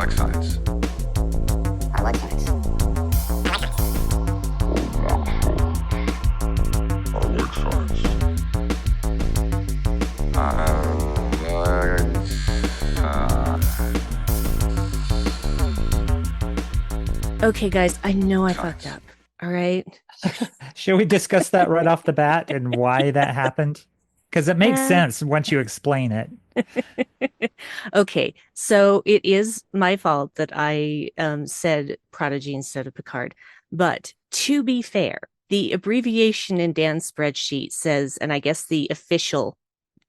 like science. I like science. I like science. Okay, guys, I know I fucked up. All right. Should we discuss that right off the bat and why that happened? Because it makes sense once you explain it. Okay, so it is my fault that I said Prodigy instead of Picard. But to be fair, the abbreviation in Dan's spreadsheet says, and I guess the official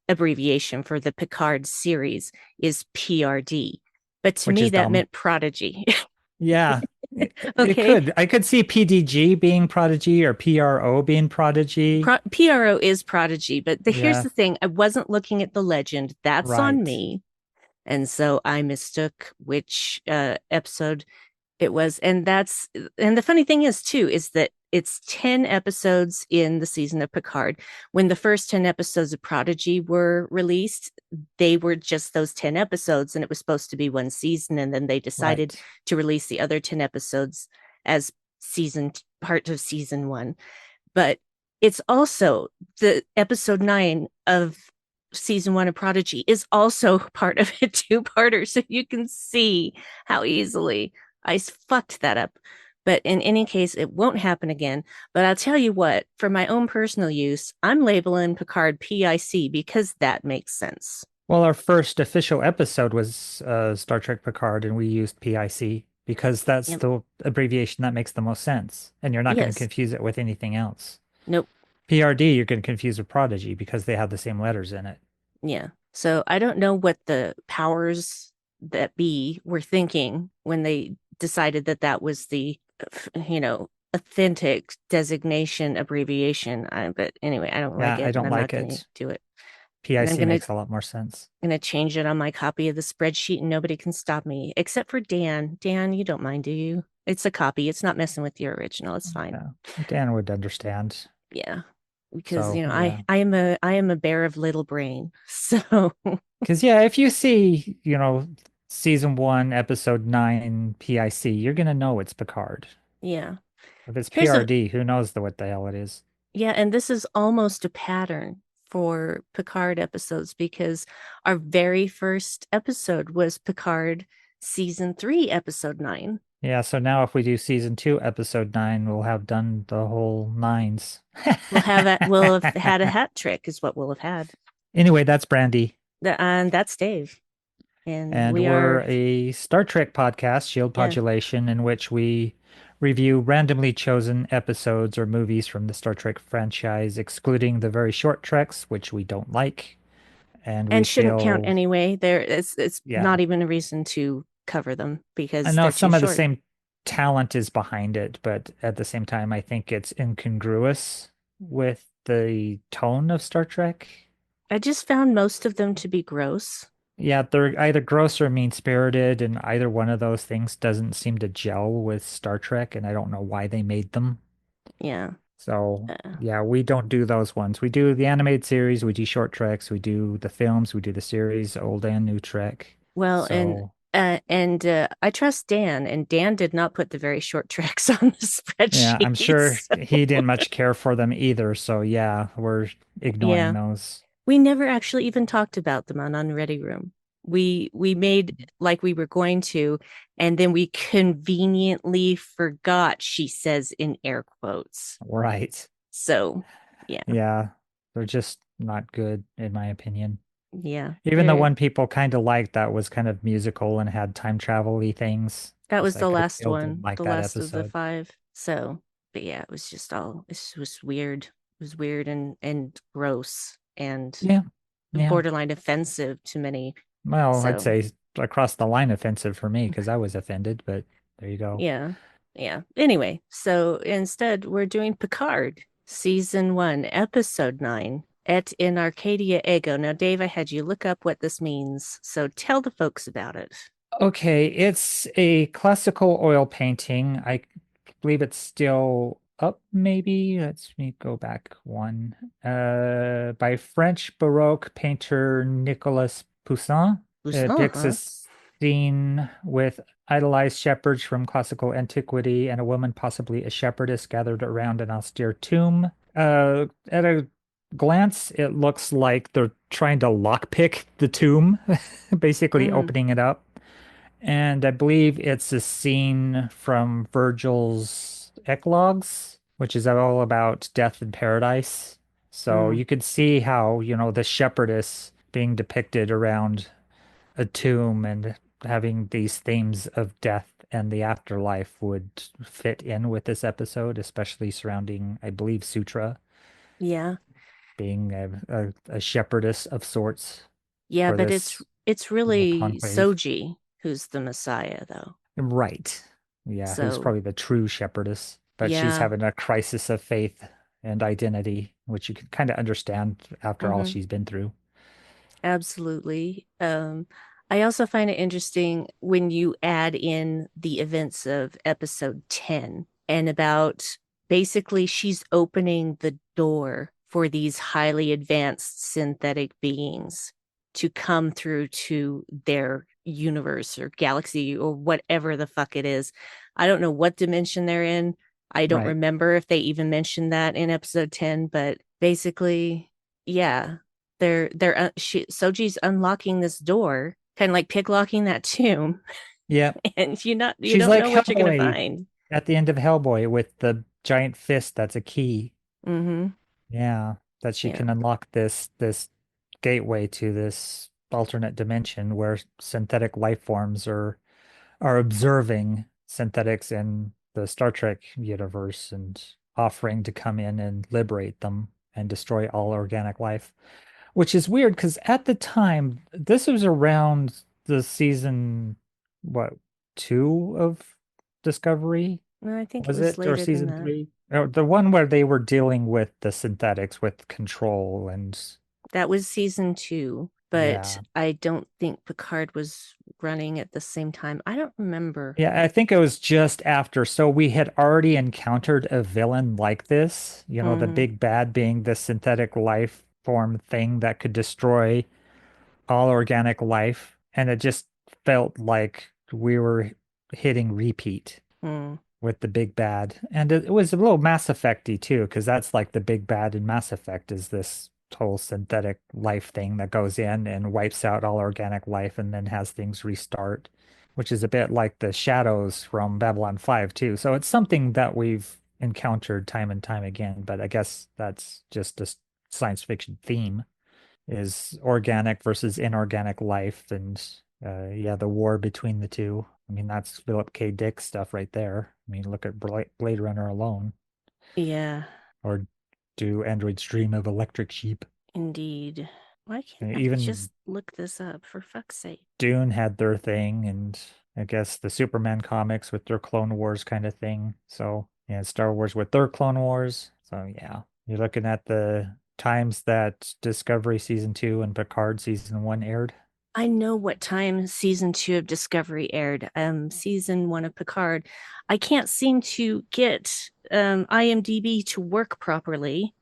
abbreviation for the Picard series is PRD. But to Which me, is that dumb. meant Prodigy. Yeah. Okay. I could see PDG being Prodigy or PRO being Prodigy. PRO is Prodigy, but here's Yeah. the thing. I wasn't looking at the legend. That's on Right. me. And so I mistook which episode it was. And the funny thing is too, is that it's 10 episodes in the season of Picard. When the first 10 episodes of Prodigy were released, they were just those 10 episodes, and it was supposed to be one season. And then they decided Right. to release the other 10 episodes as part of season 1. But it's also the episode 9 of season 1 of Prodigy is also part of a two-parter. So you can see how easily I fucked that up. But in any case, it won't happen again. But I'll tell you what, for my own personal use, I'm labeling Picard PIC because that makes sense. Well, our first official episode was Star Trek Picard, and we used PIC because that's Yep. the abbreviation that makes the most sense. And you're not going Yes. to confuse it with anything else. Nope. PRD, you're going to confuse with Prodigy because they have the same letters in it. Yeah. So I don't know what the powers that be were thinking when they decided that that was the, authentic designation abbreviation. But anyway, I don't like it. I don't and I'm like not going it. to do it. PIC makes a lot more sense. I'm going to change it on my copy of the spreadsheet, and nobody can stop me except for Dan. Dan, you don't mind, do you? It's a copy. It's not messing with your original. It's fine. Yeah. Dan would understand. Yeah. Because So, I am a bear of little brain. So Because if you see, season 1, episode 9 PIC, you're gonna know it's Picard. yeah. If it's Here's PRD, who knows what the hell it is? Yeah, and this is almost a pattern for Picard episodes because our very first episode was Picard season 3, episode 9. Yeah, so now if we do season 2, episode 9, we'll have done the whole 9s. We'll have had a hat trick, is what we'll have had. Anyway, that's Brandy. And that's Dave. And we're a Star Trek podcast, Shield Population, in which we review randomly chosen episodes or movies from the Star Trek franchise, excluding the very short treks, which we don't like. And shouldn't count anyway. It's not even a reason to cover them because I know some of the same talent is behind it, but at the same time, I think it's incongruous with the tone of Star Trek. I just found most of them to be gross. Yeah, they're either gross or mean-spirited, and either one of those things doesn't seem to gel with Star Trek, and I don't know why they made them. Yeah. So, we don't do those ones. We do the animated series, we do short treks, we do the films, we do the series, old and new Trek. Well, and I trust Dan, and Dan did not put the very short treks on the spreadsheet. Yeah, I'm sure he didn't much care for them either. So we're ignoring those. We never actually even talked about them on Unready Room. We made like we were going to, and then we conveniently forgot, she says in air quotes. Right. So, yeah. Yeah, they're just not good, in my opinion. Yeah. Even the one people kind of liked that was kind of musical and had time travel-y things. That was the last one, like the that last episode. of the 5. So, but yeah, it was just it was weird. It was weird and gross and borderline offensive to many. Well, I'd say across the line offensive for me because I was offended, but there you go. Yeah. Yeah. Anyway, so instead we're doing Picard, season 1, episode 9, Et in Arcadia Ego. Now, Dave, I had you look up what this means, so tell the folks about it. Okay, it's a classical oil painting. I believe it's still up, maybe. Let me go back one. By French Baroque painter Nicolas Poussin. It depicts scene with idolized shepherds from classical antiquity and a woman, possibly a shepherdess, gathered around an austere tomb. At a glance, it looks like they're trying to lockpick the tomb, basically Mm, opening it up. And I believe it's a scene from Virgil's Eclogues, which is all about death in paradise. So mm, you could see how, the shepherdess being depicted around a tomb and having these themes of death and the afterlife would fit in with this episode, especially surrounding, I believe, Sutra yeah. being a shepherdess of sorts Yeah, for but it's this it's really conclave. Soji who's the Messiah though. Right. Yeah, who's So, probably the true shepherdess, but she's yeah. having a crisis of faith and identity, which you can kind of understand after all Hmm. she's been through. Absolutely. I also find it interesting when you add in the events of episode 10 and about basically she's opening the door for these highly advanced synthetic beings to come through to their universe or galaxy or whatever the fuck it is. I don't know what dimension they're in. I don't Right. remember if they even mentioned that in episode 10, but basically, yeah, Soji's unlocking this door, kind of like picklocking that tomb, Yeah. and you She's don't like know what you're gonna Hellboy find. at the end of Hellboy with the giant fist that's a key. Mm-hmm. Yeah, that she Yeah. can unlock this gateway to this alternate dimension where synthetic life forms are observing synthetics in the Star Trek universe and offering to come in and liberate them and destroy all organic life. Which is weird because at the time, this was around the season, what, two of Discovery? Well, I think it Was was it? Or later than season that. three? Or the one where they were dealing with the synthetics with control and That was season 2, but yeah. I don't think Picard was running at the same time. I don't remember. Yeah, I think it was just after. So we had already encountered a villain like this, the Mm, big bad being the synthetic life form thing that could destroy all organic life. And it just felt like we were hitting repeat mm, with the big bad. And it was a little Mass Effect-y too, because that's like the big bad in Mass Effect is this whole synthetic life thing that goes in and wipes out all organic life and then has things restart, which is a bit like the shadows from Babylon 5 too. So it's something that we've encountered time and time again, but I guess that's just a science fiction theme is organic versus inorganic life and yeah, the war between the two. I mean, that's Philip K. Dick stuff right there. I mean, look at Blade Runner alone, yeah, or do androids dream of electric sheep? indeed. Why can't I Even just look this up for fuck's sake? Dune had their thing, and I guess the Superman comics with their Clone Wars kind of thing. So, yeah, Star Wars with their Clone Wars. So, yeah, you're looking at the times that Discovery season 2 and Picard season 1 aired. I know what time season 2 of Discovery aired. Season 1 of Picard. I can't seem to get IMDb to work properly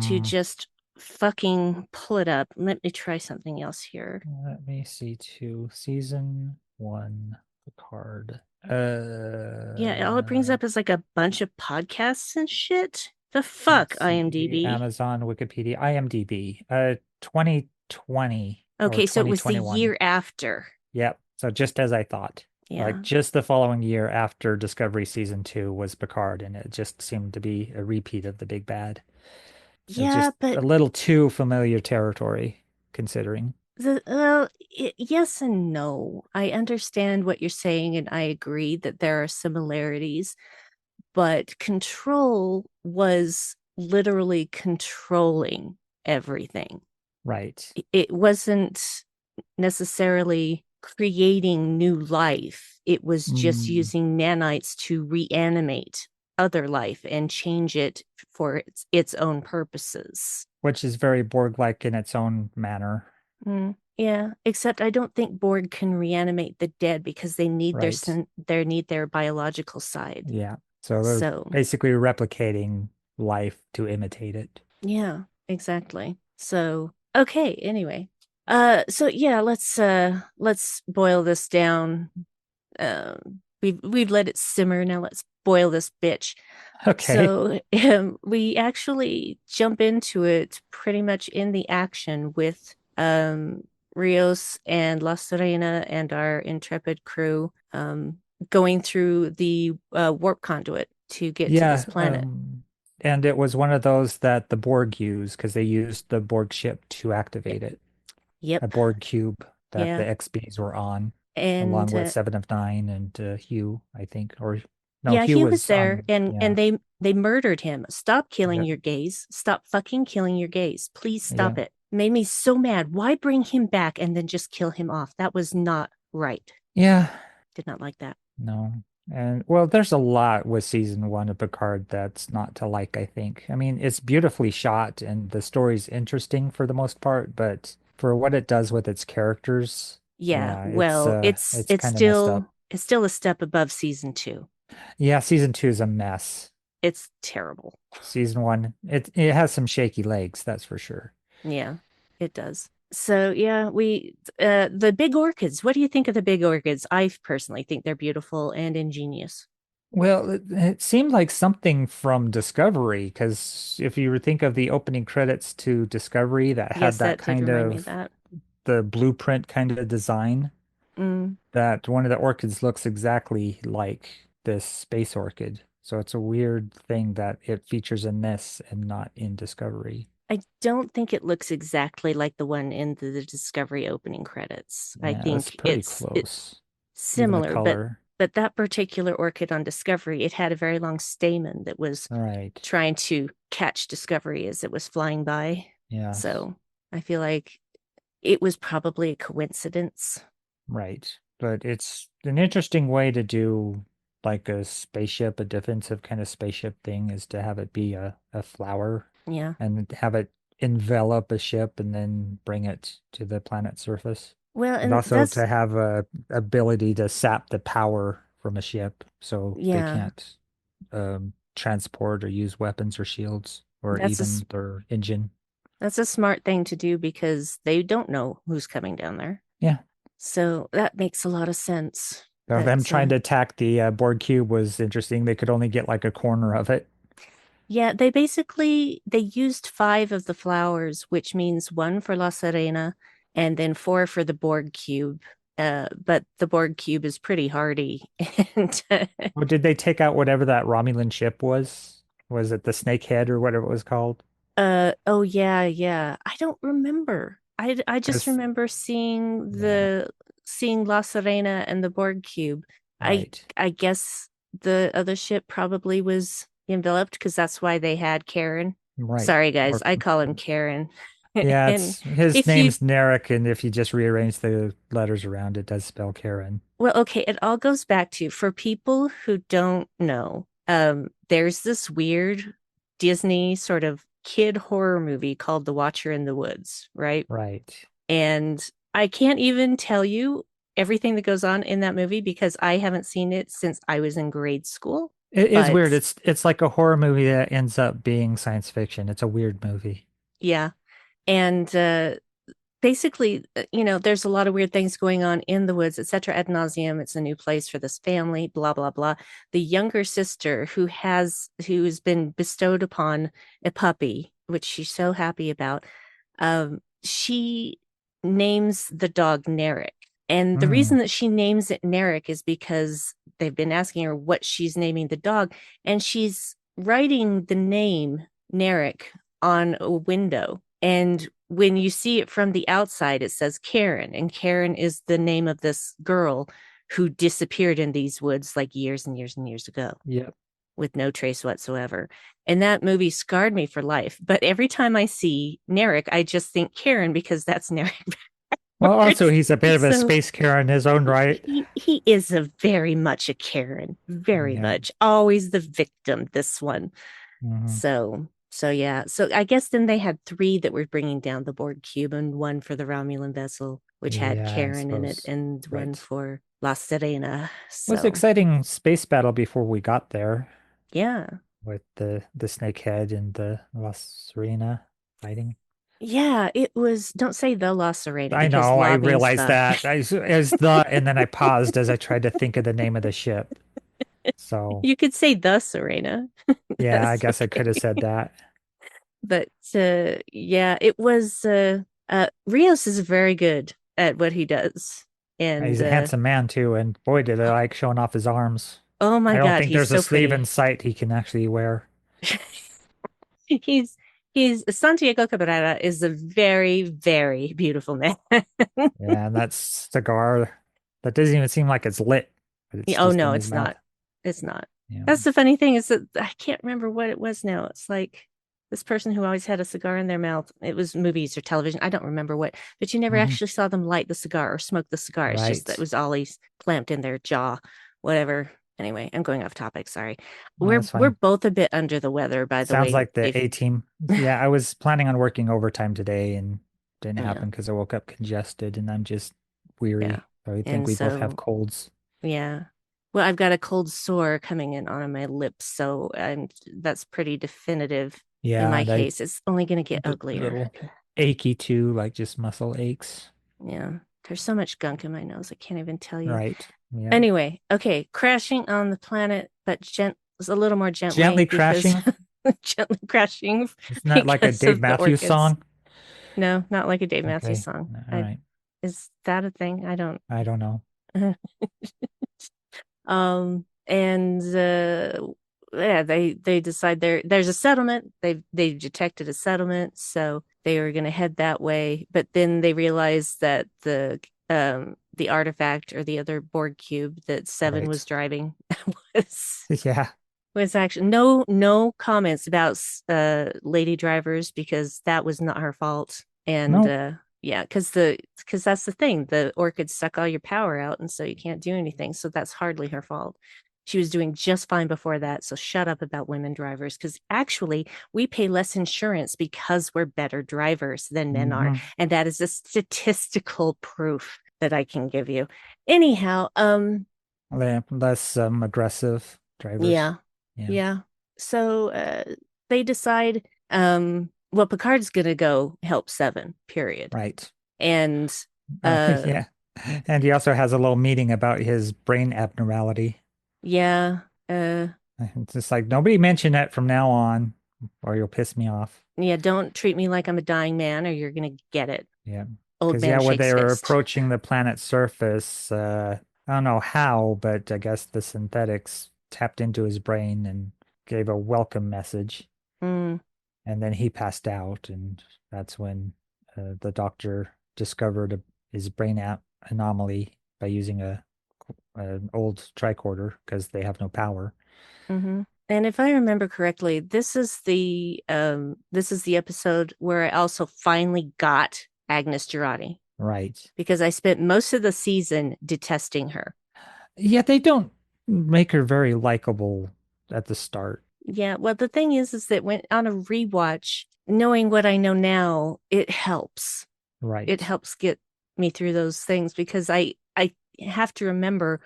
to Hmm. just fucking pull it up. Let me try something else here. Let me see too. Season 1 Picard. Yeah, all it brings up is like a bunch of podcasts and shit. The fuck, Let's see. IMDb. Amazon, Wikipedia, IMDb. 2020 or Okay, so it was the 2021. year after. Yep. So just as I thought. Like Yeah. just the following year after Discovery season 2 was Picard, and it just seemed to be a repeat of the big bad. It's Yeah, just a but little too familiar territory, considering. yes and no. I understand what you're saying, and I agree that there are similarities, but Control was literally controlling everything. Right. It wasn't necessarily creating new life, it was just Mm. using nanites to reanimate other life and change it for its own purposes. Which is very Borg-like in its own manner. Mm, yeah, except I don't think Borg can reanimate the dead because they need Right. their biological side. Yeah. So they're So, basically replicating life to imitate it. yeah, exactly. So, okay, anyway. So yeah, let's boil this down. We've let it simmer. Now let's boil this bitch. Okay. So we actually jump into it pretty much in the action with Rios and La Serena and our intrepid crew going through the warp conduit to get to this Yeah, planet. and it was one of those that the Borg used because they used the Borg ship to activate it. A Yep. Borg cube that the Yeah. XBs were on, along And with Seven of Nine and Hugh, I think. Or no, yeah, Hugh he was was there on. and Yeah, they murdered him. Stop killing yep, your gays. Stop fucking killing your gays. Please yeah, stop it. Made me so mad. Why bring him back and then just kill him off? That was not right. yeah. Did not like that. No. And well, there's a lot with season one of Picard that's not to like, I think. I mean, it's beautifully shot and the story's interesting for the most part, but for what it does with its characters, Yeah, yeah, well, it's it's kind of messed up. still a step above season 2. Yeah, season two is a mess. It's terrible. Season one, it has some shaky legs, that's for sure. Yeah, it does. So yeah, we the big orchids. What do you think of the big orchids? I personally think they're beautiful and ingenious. Well, it seemed like something from Discovery, because if you think of the opening credits to Discovery that had Yes, that that did kind remind me of of that. the blueprint kind of design, Mm. that one of the orchids looks exactly like this space orchid. So it's a weird thing that it features in this and not in Discovery. I don't think it looks exactly like the one in the Discovery opening credits. I Yeah, it's think pretty it's close. Even the similar, color. but that particular orchid on Discovery, it had a very long stamen that was Right. trying to catch Discovery as it was flying by. Yes. So I feel like it was probably a coincidence. Right. But it's an interesting way to do like a spaceship, a defensive kind of spaceship thing is to have it be a flower Yeah. and have it envelop a ship and then bring it to the planet's surface. Well, And and also that's to have a ability to sap the power from a ship so they yeah, can't transport or use weapons or shields or that's even their engine. that's a smart thing to do because they don't know who's coming down there. Yeah. So that makes a lot of sense. So them But trying to attack the Borg cube was interesting. They could only get like a corner of it. yeah, they used 5 of the flowers, which means 1 for La Serena and then 4 for the Borg cube. But the Borg cube is pretty hardy. And Or did they take out whatever that Romulan ship was? Was it the Snakehead or whatever it was called? oh yeah, yeah. I don't remember. I just Because, remember yeah, seeing La Serena and the Borg cube. I right, I guess the other ship probably was enveloped because that's why they had Karen. right. Sorry guys, Or I call him Karen. yeah, And it's his if you name's Narek, and if you just rearrange the letters around, it does spell Karen. well, okay, it all goes back to for people who don't know, there's this weird Disney sort of kid horror movie called The Watcher in the Woods, right? Right. And I can't even tell you everything that goes on in that movie because I haven't seen it since I was in grade school. It is weird. But It's like a horror movie that ends up being science fiction. It's a weird movie. yeah, and basically, there's a lot of weird things going on in the woods, etc. Ad nauseum. It's a new place for this family, blah blah blah. The younger sister who's been bestowed upon a puppy, which she's so happy about, she names the dog Narek. And the Hmm. reason that she names it Narek is because they've been asking her what she's naming the dog, and she's writing the name Narek on a window. And when you see it from the outside, it says Karen, and Karen is the name of this girl who disappeared in these woods like years and years and years ago Yep. with no trace whatsoever. And that movie scarred me for life. But every time I see Narek, I just think Karen because that's Narek. Well, also he's a bit of a So space Karen in his own right. he is a very much a Karen, very Yeah. much. Always the victim, this one. Hmm. So yeah. So I guess then they had 3 that were bringing down the Borg cube and 1 for the Romulan vessel, which had Yeah, I Karen in it, suppose. and 1 Right. for La Serena. Was So exciting space battle before we got there yeah. with the snakehead and the La Serena fighting. Yeah, it was, don't say the La Serena I because know, I La means realized the. that. As the, and then I paused as I tried to think of the name of the ship. So, You could say the Serena. yeah, I That's guess I could have okay. said that. But yeah, it was Rios is very good at what he does. He's And a handsome man too, and boy, did I like showing off his arms. oh my I don't God, think he's there's a so sleeve in pretty. sight he can actually wear. He's he's Santiago Cabrera is a very, very beautiful man. Yeah, and that cigar that doesn't even seem like it's lit, but it's Oh just in no, his it's mouth. not. It's not. Yeah. That's the funny thing is that I can't remember what it was now. It's like this person who always had a cigar in their mouth. It was movies or television. I don't remember what, but you never Mhm. actually saw them light the cigar or smoke the cigar. It's just that Right. was always clamped in their jaw, whatever. Anyway, I'm going off topic. Sorry. Well, We're that's we're fine. both a bit under the weather, by the Sounds way. like the If A team. Yeah, I was planning on working overtime today and didn't yeah, happen because I woke up congested and I'm just yeah. weary. So I think And we both have so colds. yeah. Well, I've got a cold sore coming in on my lips, so that's pretty definitive in Yeah, my and I case. It's only going to get a uglier. little achy too, like just muscle aches. Yeah. There's so much gunk in my nose, I can't even tell you. Right. Yeah. Anyway, okay, crashing on the planet, but a little more gently Gently because crashing. gently crashing Isn't that like a because Dave of the Matthews orchids. song? No, not like a Dave Matthews Okay. song. All right. Is that a thing? I don't. I don't know. And yeah, they decide there's a settlement. They've detected a settlement, so they were going to head that way. But then they realized that the artifact or the other Borg cube that Seven Right. was driving was Yeah. was actually no comments about lady drivers because that was not her fault. And No. yeah, because that's the thing, the orchids suck all your power out, and so you can't do anything. So that's hardly her fault. She was doing just fine before that. So shut up about women drivers, because actually we pay less insurance because we're better drivers than men are, Hmm. and that is a statistical proof that I can give you. Anyhow, Less aggressive drivers. yeah. Yeah. Yeah. So they decide well, Picard's gonna go help Seven, period. Right. And uh Yeah. And he also has a little meeting about his brain abnormality. yeah, It's just like nobody mention it from now on, or you'll piss me off. yeah, don't treat me like I'm a dying man or you're gonna get it. Yeah. Old Because man yeah, when shakes they were fist. approaching the planet's surface, I don't know how, but I guess the synthetics tapped into his brain and gave a welcome message. Mm, And then he passed out, and that's when the doctor discovered his brain anomaly by using an old tricorder because they have no power. hmm. And if I remember correctly, this is the episode where I also finally got Agnes Girardi Right. because I spent most of the season detesting her. Yeah, they don't make her very likable at the start. Yeah, well, the thing is that when on a rewatch, knowing what I know now, it helps. It Right. helps get me through those things because I have to remember,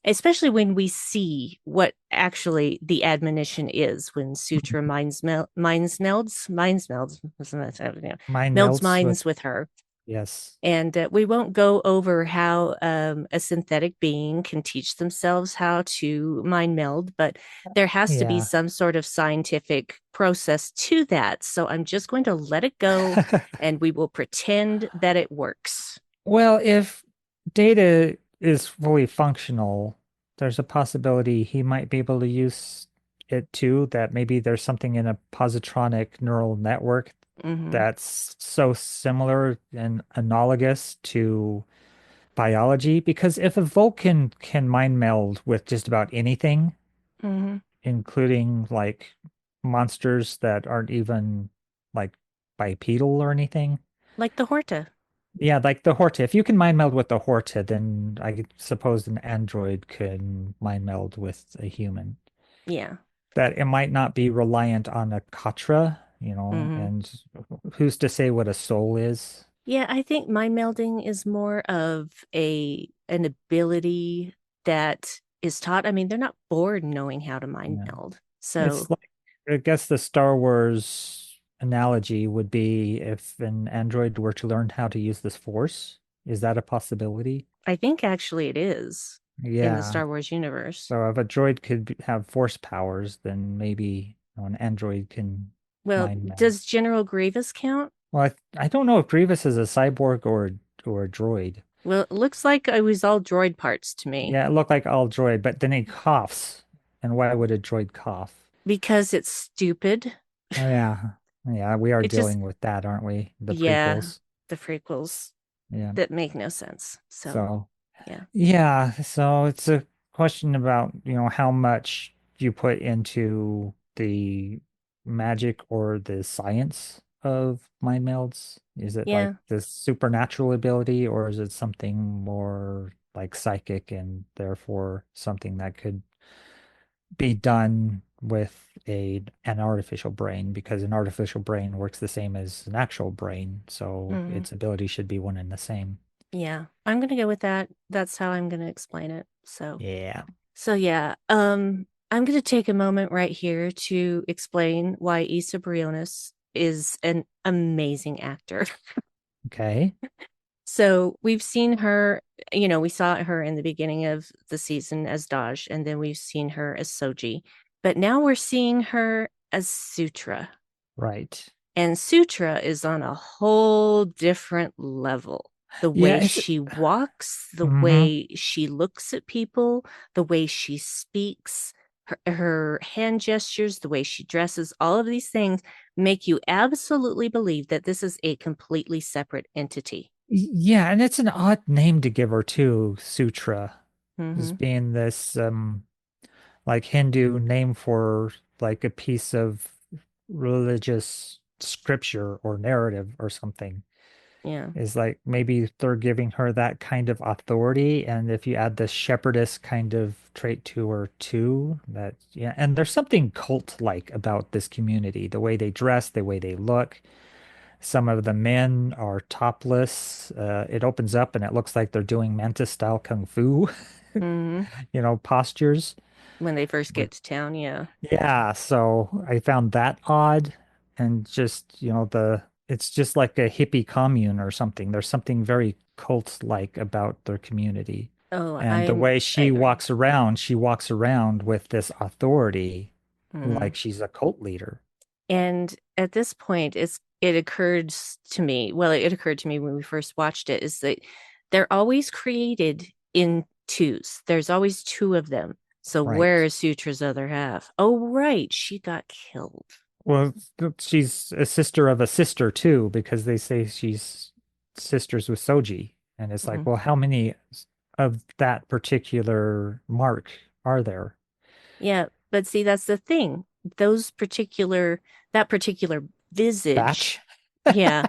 especially when we see what actually the admonition is when Sutra minds melds, Mind melds melts with, minds with her. yes. And we won't go over how a synthetic being can teach themselves how to mind meld, but there has to be Yeah. some sort of scientific process to that. So I'm just going to let it go and we will pretend that it works. Well, if data is fully functional, there's a possibility he might be able to use it too, that maybe there's something in a positronic neural network Hmm. that's so similar and analogous to biology. Because if a Vulcan can mind meld with just about anything, Hmm. including like monsters that aren't even like bipedal or anything. Like the Horta. Yeah, like the Horta. If you can mind meld with the Horta, then I suppose an android can mind meld with a human. Yeah. That it might not be reliant on a Katra, Hmm. and who's to say what a soul is? Yeah, I think mind melding is more of a an ability that is taught. I mean, they're not born knowing how to mind Yeah. meld. It's So, like, I guess the Star Wars. analogy would be if an android were to learn how to use this force. Is that a possibility? I think actually it is in the Yeah. Star Wars universe. So if a droid could have force powers, then maybe an android can Well, mind meld. does General Grievous count? Well, I don't know if Grievous is a cyborg or a droid. Well, it looks like it was all droid parts to me Yeah, it looked like all droid, but then he coughs. And why would a droid cough? because it's stupid. Oh yeah. Yeah, we are It just, dealing with that, aren't we? The yeah, prequels. the prequels Yeah. that make no sense. So, So yeah. yeah, so it's a question about, how much you put into the magic or the science of mind melds. Is it like Yeah. this supernatural ability, or is it something more like psychic and therefore something that could be done with an artificial brain, because an artificial brain works the same as an actual brain, so Mhm. its ability should be one and the same. Yeah. I'm going to go with that. That's how I'm going to explain it. Yeah. So yeah, I'm going to take a moment right here to explain why Issa Briones is an amazing actor. Okay. So we've seen her, we saw her in the beginning of the season as Daj, and then we've seen her as Soji. But now we're seeing her as Sutra. Right. And Sutra is on a whole different level. The Yeah, way it's she walks, the hmm way she looks at people, the way she speaks, her hand gestures, the way she dresses, all of these things make you absolutely believe that this is a completely separate entity. yeah, and it's an odd name to give her too, Sutra, as Hmm. being this like Hindu name for like a piece of religious scripture or narrative or something. Yeah. Is like maybe they're giving her that kind of authority, and if you add the shepherdess kind of trait to her too, that yeah, and there's something cult-like about this community, the way they dress, the way they look. Some of the men are topless. It opens up and it looks like they're doing mantis style kung fu, Hmm. postures. When they first get to town, yeah. Yeah, so I found that odd, and just, it's just like a hippie commune or something. There's something very cult-like about their community. Oh, And the way I agree. she walks around with this authority Hmm. like she's a cult leader. And at this point, it occurred to me, well, it occurred to me when we first watched it, is that they're always created in twos. There's always two of them. So where Right. is Sutra's other half? Oh, right, she got killed. Well, she's a sister of a sister too, because they say she's sisters with Soji. And it's like, Mhm. well, how many of that particular mark are there? Yeah, but see, that's the thing. That particular Batch? visage, yeah.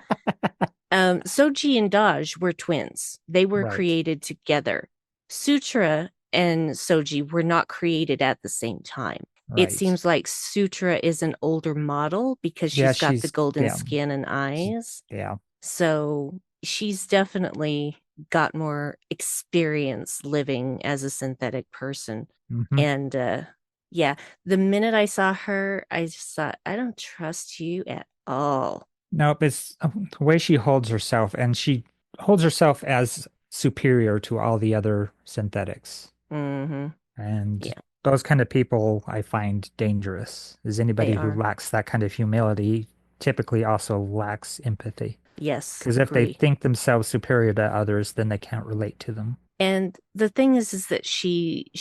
Soji and Daj were twins. They were Right, created together. Sutra and Soji were not created at the same time. It right. seems like Sutra is an older model because Yeah, she's got the she's golden yeah, skin and she's, eyes. yeah. So she's definitely got more experience living as a synthetic person. Hmm. And yeah, the minute I saw her, I just thought, I don't trust you at all. Nope, it's the way she holds herself, and she holds herself as superior to all the other synthetics. Hmm. And Yeah, those kind of people I find dangerous. Is they anybody who are. lacks that kind of humility typically also lacks empathy. Yes, Because if they agree. think themselves superior to others, then they can't relate to them. And the thing is that she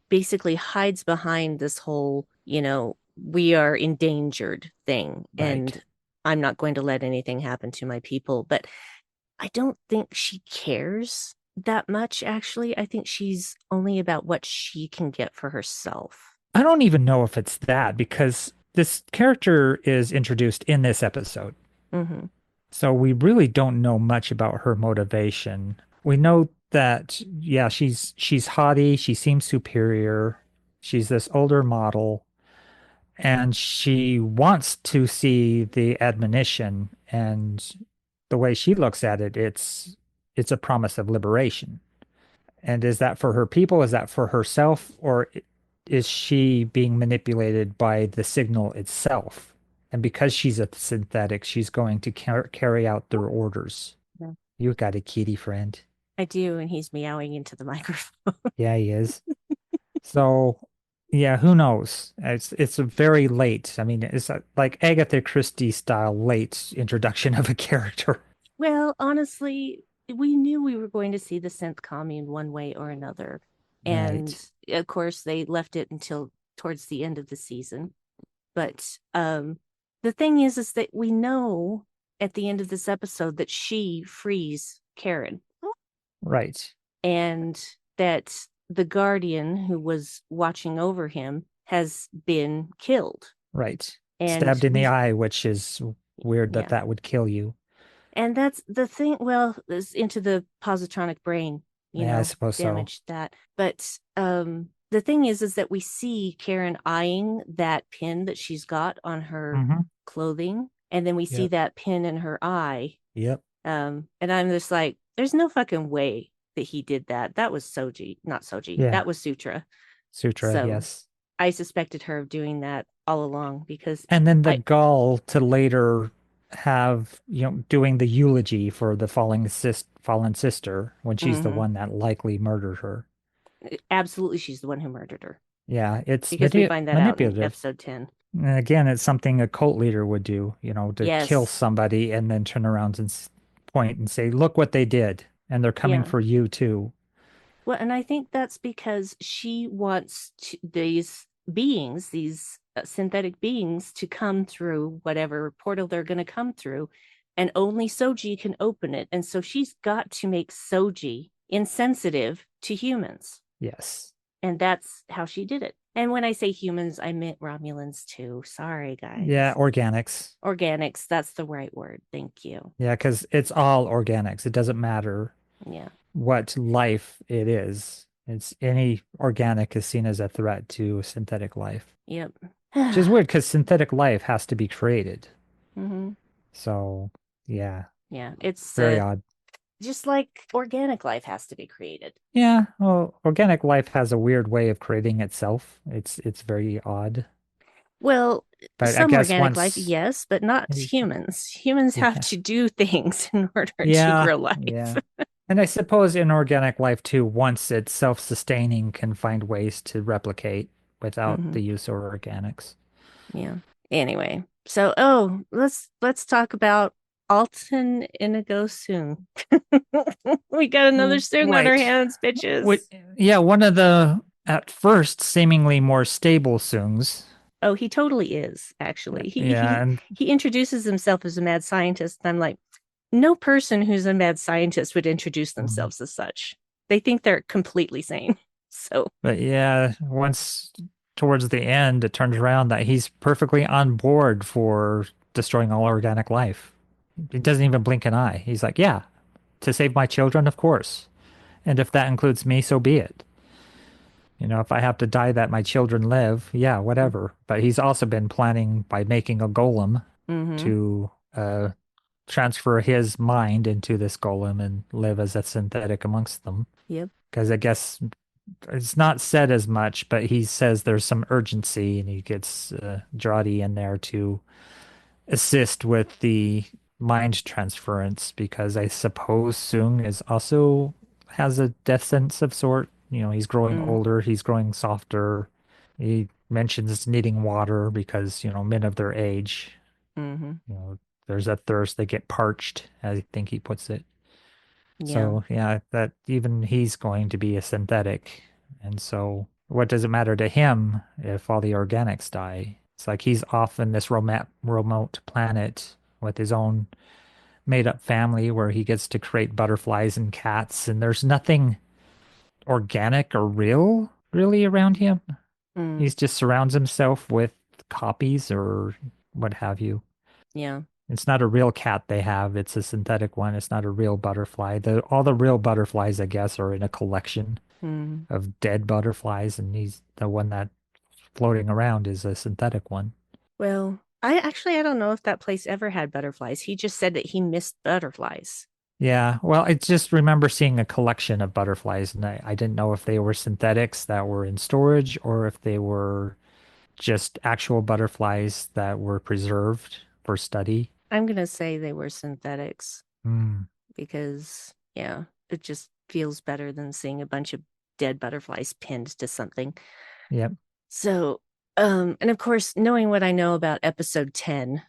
basically hides behind this whole, we are endangered thing, Right. and I'm not going to let anything happen to my people. But I don't think she cares that much, actually. I think she's only about what she can get for herself. I don't even know if it's that, because this character is introduced in this episode. Hmm. So we really don't know much about her motivation. We know that, yeah, she's haughty, she seems superior. She's this older model, and she wants to see the admonition, and the way she looks at it, it's a promise of liberation. And is that for her people? Is that for herself? Or is she being manipulated by the signal itself? And because she's a synthetic, she's going to carry out their orders. Yeah. You got a kitty friend. I do, and he's meowing into the microphone. Yeah, he is. So, yeah, who knows? It's a very late. I mean, it's like Agatha Christie style late introduction of a character. Well, honestly, we knew we were going to see the synth commune one way or another. And Right. of course, they left it until towards the end of the season. But the thing is that we know at the end of this episode that she frees Karen Right. and that the guardian who was watching over him has been killed. Right. And Stabbed in the eye, which is weird that yeah. that would kill you. And that's the thing. Well, it's into the positronic brain, Yeah, I suppose so. damaged that. But the thing is that we see Karen eyeing that pin that she's got on her Mm-hmm. clothing, and then we see Yep. that pin in her eye. Yep. And I'm just like, there's no fucking way that he did that. That was Soji, not Soji. Yeah. That was Sutra. Sutra, So yes. I suspected her of doing that all along because And then the gall to later have, doing the eulogy for the fallen sister when she's the Mhm. one that likely murdered her. Absolutely she's the one who murdered her. Yeah, it's Because we find that out in manipulative. episode 10. And again, it's something a cult leader would do, to kill Yes. somebody and then turn around and point and say, look what they did. And they're coming Yeah. for you too. Well, and I think that's because she wants these beings, these synthetic beings, to come through whatever portal they're going to come through, and only Soji can open it. And so she's got to make Soji insensitive to humans. Yes. And that's how she did it. And when I say humans, I meant Romulans too. Sorry, guys. Yeah, organics. Organics, that's the right word. Thank you. Yeah, because it's all organics. It doesn't matter Yeah. what life it is. It's any organic is seen as a threat to synthetic life. Yep. Which is weird because synthetic life has to be created. Mm-hmm. So, yeah, Yeah, it's very odd. just like organic life has to be created. Yeah, well, organic life has a weird way of creating itself. It's very odd. Well, But I some guess organic life, once, yes, but not humans. Humans have yeah, to do things in order to yeah, grow life. yeah. And I suppose in organic life too, once it's self-sustaining, can find ways to replicate without Mhm. the use of organics. Yeah. Anyway, so let's talk about Alton Inigo soon. We got another Soong on our Right. hands, bitches. Yeah, one of the at first seemingly more stable Soongs. Oh, he totally is, actually. Yeah, and He introduces himself as a mad scientist, and I'm like, no person who's a mad scientist would introduce themselves as such. They think they're completely sane. So, but yeah, once towards the end, it turns around that he's perfectly on board for destroying all organic life. He doesn't even blink an eye. He's like, yeah, to save my children, of course. And if that includes me, so be it. If I have to die that my children live, yeah, whatever. But he's also been planning by making a golem to transfer his mind into this golem and live as a synthetic amongst them. Yep. Because I guess it's not said as much, but he says there's some urgency and he gets Jody in there to assist with the mind transference because I suppose Soong is also has a death sentence of sort. He's growing older, he's growing softer. He mentions needing water because, men of their age, there's a thirst, they get parched, I think he puts it. Yeah. So, yeah, that even he's going to be a synthetic. And so, what does it matter to him if all the organics die? It's like he's off in this remote planet with his own made up family where he gets to create butterflies and cats, and there's nothing organic or real really around him. He just surrounds himself with copies or what have you. Yeah. It's not a real cat they have. It's a synthetic one. It's not a real butterfly. All the real butterflies, I guess, are in a collection of dead butterflies, and he's the one that floating around is a synthetic one. Well, I don't know if that place ever had butterflies. He just said that he missed butterflies. Yeah, well, I just remember seeing a collection of butterflies, and I didn't know if they were synthetics that were in storage or if they were just actual butterflies that were preserved for study? I'm gonna say they were synthetics Hmm. because, yeah, it just feels better than seeing a bunch of dead butterflies pinned to something. Yep. So, and of course, knowing what I know about episode 10,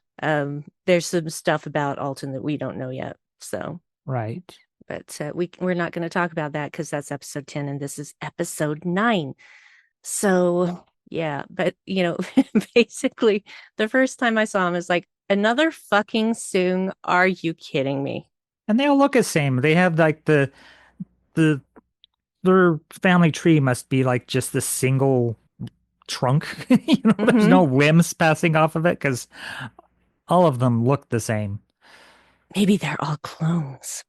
there's some stuff about Alton that we don't know yet. So, Right. but we're not going to talk about that because that's episode 10 and this is episode 9. So, yeah, but basically, the first time I saw him is like, another fucking Soong. Are you kidding me? And they all look the same. They have like the their family tree must be like just the single trunk. There's Hmm. no limbs passing off of it because all of them look the same. Maybe they're all clones.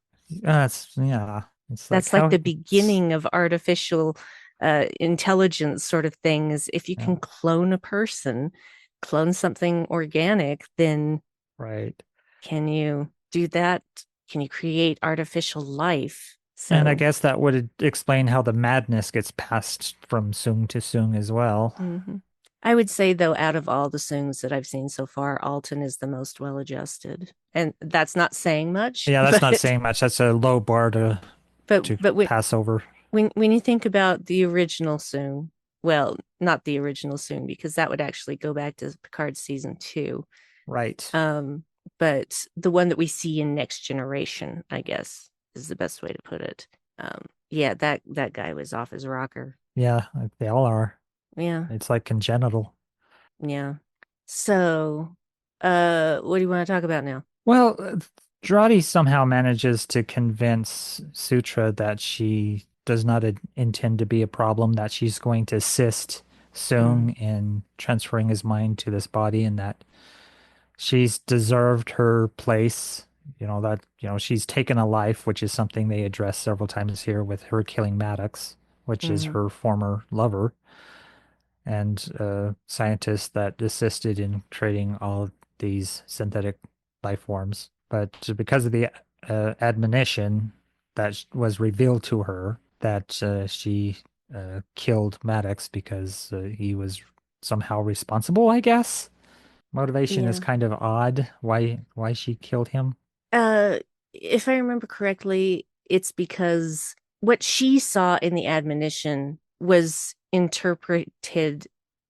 Yeah. It's like That's like how the beginning of artificial intelligence sort of things. If you yeah, can clone a person, clone something organic, then right. can you do that? Can you create artificial life? And I So, guess that would explain how the madness gets passed from Sung to Sung as well. mhm. I would say, though, out of all the Soongs that I've seen so far, Alton is the most well adjusted. And that's not saying much, Yeah, that's not saying much. That's a low bar but to but pass over. when you think about the original Soong, well, not the original Soong, because that would actually go back to Picard season 2. Right. Um, but the one that we see in Next Generation, I guess, is the best way to put it. Yeah, that guy was off his rocker. Yeah, they all are. Yeah, It's like congenital. yeah. So, what do you want to talk about now? Well, Jrati somehow manages to convince Sutra that she does not intend to be a problem, that she's going to assist Mm, Sung in transferring his mind to this body, and that she's deserved her place. She's taken a life, which is something they address several times here with her killing Maddox, which is mm, her former lover and scientists that assisted in creating all of these synthetic life forms. But because of the admonition that was revealed to her that she killed Maddox because he was somehow responsible, I guess. Motivation is yeah. kind of odd. Why she killed him? Uh, if I remember correctly, it's because what she saw in the admonition was interpreted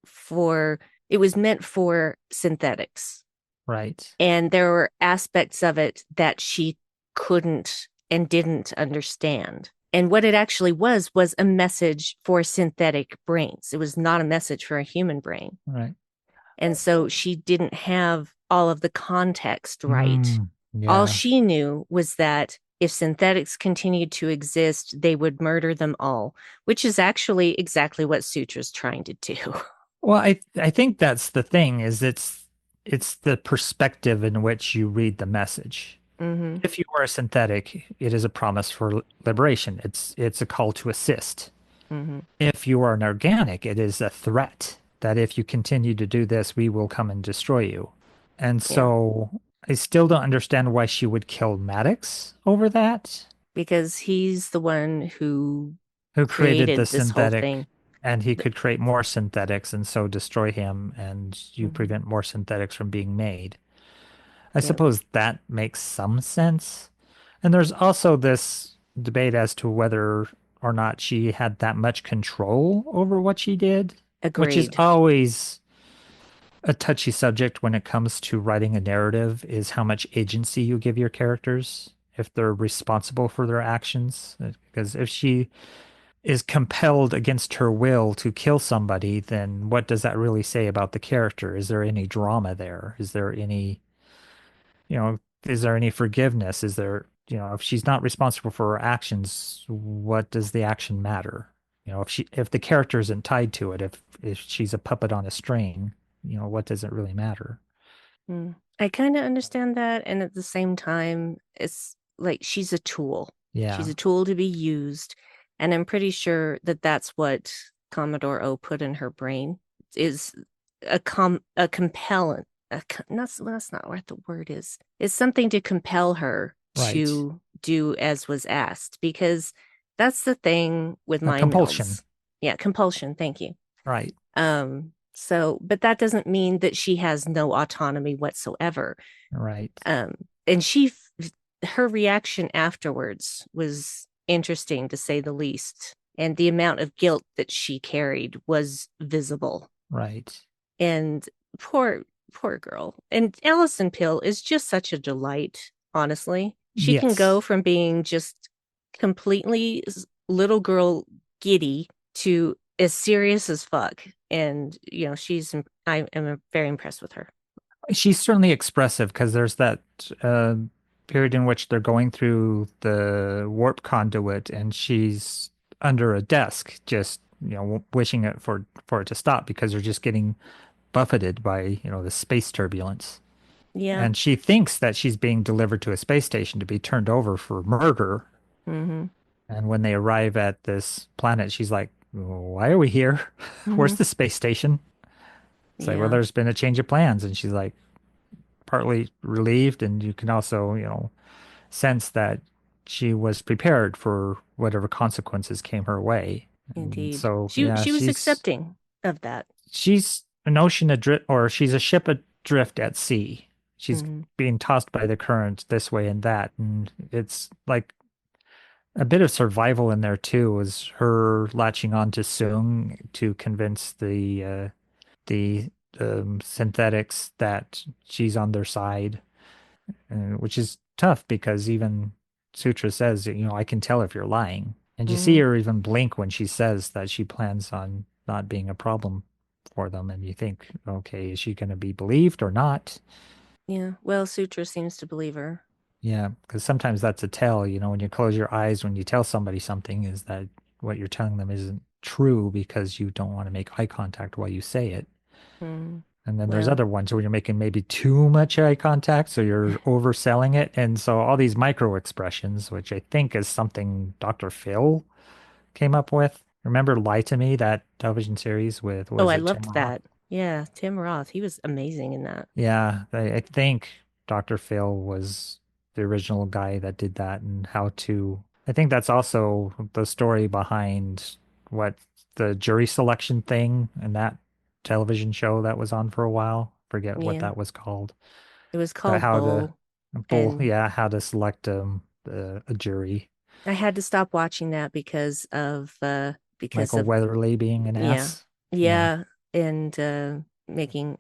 for, it was meant for synthetics. Right. And there were aspects of it that she couldn't and didn't understand. And what it actually was a message for synthetic brains. It was not a message for a human brain. Right. And so she didn't have all of the context right. All Yeah. she knew was that if synthetics continued to exist, they would murder them all, which is actually exactly what Sutra's trying to do. Well, I think that's the thing is it's the perspective in which you read the message. Mm-hmm. If you are a synthetic, it is a promise for liberation. It's a call to assist. Mm-hmm. If you are an organic, it is a threat that if you continue to do this, we will come and destroy you. And Yeah, so I still don't understand why she would kill Maddox over that, because he's the one who who created the created this whole synthetic, thing. and he could create more synthetics and so destroy him, and you Mm-hmm. prevent more synthetics from being made. I Yeah, suppose that makes some sense. And there's also this debate as to whether or not she had that much control over what she did, which is agreed. always a touchy subject when it comes to writing a narrative, is how much agency you give your characters if they're responsible for their actions. Because if she is compelled against her will to kill somebody, then what does that really say about the character? Is there any drama there? Is there any, is there any forgiveness? Is there, if she's not responsible for her actions, what does the action matter? If the character isn't tied to it, if she's a puppet on a string, what does it really matter? Mm. I kind of understand that. And at the same time, it's like she's a tool. She's Yeah, a tool to be used. And I'm pretty sure that that's what Commodore O put in her brain is a compellant, that's not what the word is. It's something to compel her right. to do as was asked, because that's the thing with A mind compulsion, melds. Yeah, compulsion. Thank you. right. Um, So, but that doesn't mean that she has no autonomy whatsoever. Right. Um, and her reaction afterwards was interesting to say the least. And the amount of guilt that she carried was visible. Right. And poor girl. And Allison Pill is just such a delight, honestly. She can go Yes. from being just completely little girl giddy to as serious as fuck. And I am very impressed with her. She's certainly expressive because there's that uh, period in which they're going through the warp conduit and she's under a desk, just, wishing it for it to stop because they're just getting buffeted by, the space turbulence. Yeah. And she thinks that she's being delivered to a space station to be turned over for murder. Mm-hmm. And when they arrive at this planet, she's like, "Why are we here? Mm-hmm. Where's the space station?" It's like, "Well, Yeah, there's been a change of plans." And she's like, partly relieved, and you can also, sense that she was prepared for whatever consequences came her way. And indeed. so, yeah, She was accepting of that. she's an ocean adrift, or she's a ship adrift at sea. She's Mm-hmm. being tossed by the current this way and that, and it's like a bit of survival in there too. Was her latching on to Sung to convince the synthetics that she's on their side, which is tough because even Sutra says, I can tell if you're lying. And you see Mm-hmm. her even blink when she says that she plans on not being a problem for them. And you think, okay, is she going to be believed or not? Yeah. Well, Sutra seems to believe her. Yeah, because sometimes that's a tell, when you close your eyes when you tell somebody something, is that what you're telling them isn't true because you don't want to make eye contact while you say it. Mm. And then there's Well, other ones where you're making maybe too much eye contact, so you're overselling it. And so all these micro expressions, which I think is something Dr. Phil came up with. Remember Lie to Me, that television series with, oh, was I it Tim loved Roth? that. Yeah, Tim Roth. He was amazing in that. Yeah, I think Dr. Phil was the original guy that did that, and how to. I think that's also the story behind what the jury selection thing and that television show that was on for a while. Forget what Yeah. that was called. It was That called how the Bull, bull, and yeah, how to select a jury. I had to stop watching that because Michael of Weatherly being an yeah. ass. Yeah, Yeah, and making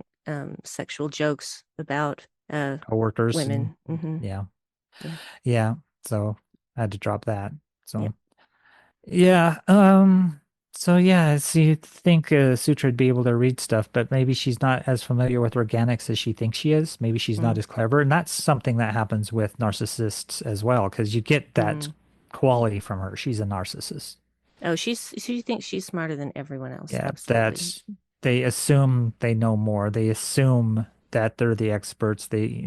sexual jokes about coworkers and women. Hmm. yeah, Yeah. yeah. So I had to drop that. Yep. So. Yeah. So yeah, so you think Sutra would be able to read stuff, but maybe she's not as familiar with organics as she thinks she is. Maybe she's not Mm. as clever, and that's something that happens with narcissists as well, because you get that Mm. quality from her. She's a narcissist. Oh, she thinks she's smarter than everyone else. Yeah, Absolutely. that's they assume they know more. They assume that they're the experts. They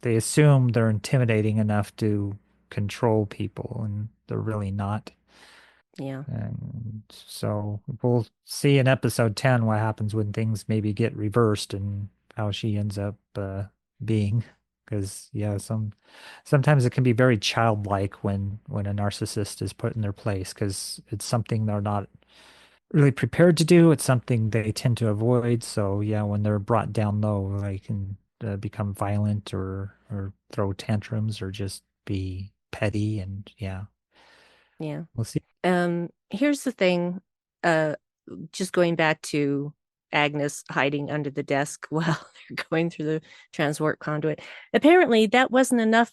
assume they're intimidating enough to control people, and they're really not. Yeah. And so we'll see in episode 10 what happens when things maybe get reversed and how she ends up being. Because yeah, sometimes it can be very childlike when a narcissist is put in their place because it's something they're not really prepared to do. It's something they tend to avoid. So yeah, when they're brought down low, they can become violent or throw tantrums or just be petty. And yeah, Yeah. we'll see. Here's the thing. Uh, just going back to Agnes hiding under the desk while they're going through the transport conduit. Apparently, that wasn't enough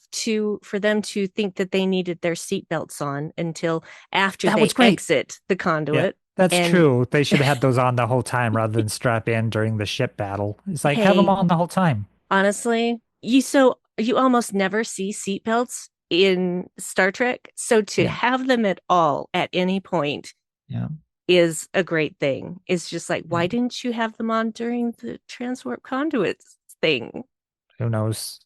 for them to think that they needed their seatbelts on until after That was they great. exit the Yeah, conduit. that's And true. They should have had those on the whole time rather than strap in during the ship battle. It's like have them hey, on the whole time. honestly, you almost never see seatbelts in Star Trek. So to Yeah. have them at all at any point Yeah. is a great thing. It's just like, Yeah. why didn't you have them on during the transwarp conduits thing? Who knows?